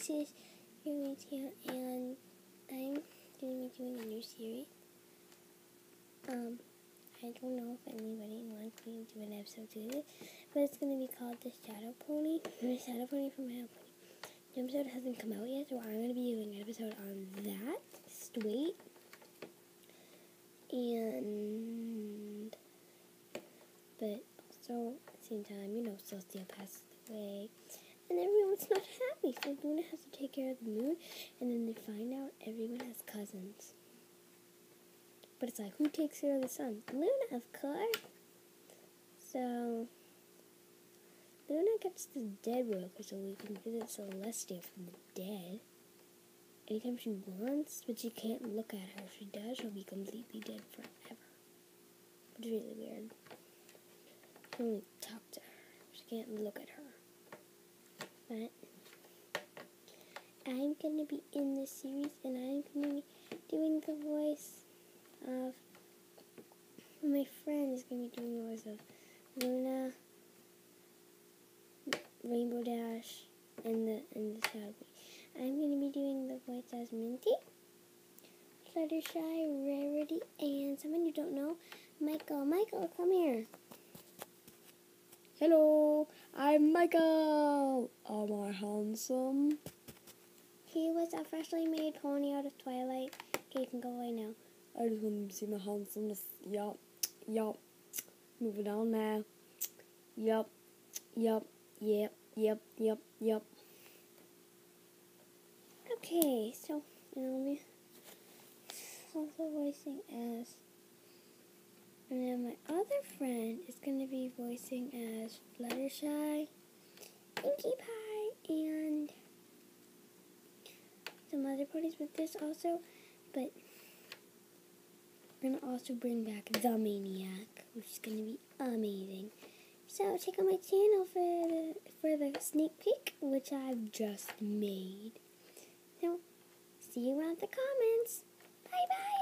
Voices series here, and I'm going to be doing a new series. I don't know if anybody wants me to do an episode to this, but it's going to be called The Shadow Pony. The Shadow Pony from My Shadow Pony. The episode hasn't come out yet, so I'm going to be doing an episode on that. Just wait. But also, at the same time, Celestia passed away. And everyone's not happy, so Luna has to take care of the moon, and then they find out everyone has cousins. But it's like, who takes care of the sun? Luna, of course. So, Luna gets the dead worker so we can visit Celestia from the dead anytime she wants, but she can't look at her. If she does, she'll be completely dead forever. It's really weird. She can only talk to her. She can't look at her. But I'm going to be in this series, and I'm going to be doing the voice of my friend is going to be doing the voice of Luna, Rainbow Dash, and the Shadow Pony. I'm going to be doing the voice as Minty, Fluttershy, Rarity, and someone you don't know, Michael. Michael, come here. Hello, I'm Michael. Am I handsome? He was a freshly made pony out of Twilight. Okay, you can go away now. I just want to see my handsomeness. Yup. Moving on now. Yup. Okay, so, me also voicing as, and then my other friend is going to be voicing as Fluttershy, Pinkie Pie, and some other ponies with this also, but we're going to also bring back the Maniac, which is going to be amazing. So check out my channel for the sneak peek, which I've just made. So, see you around the comments. Bye-bye.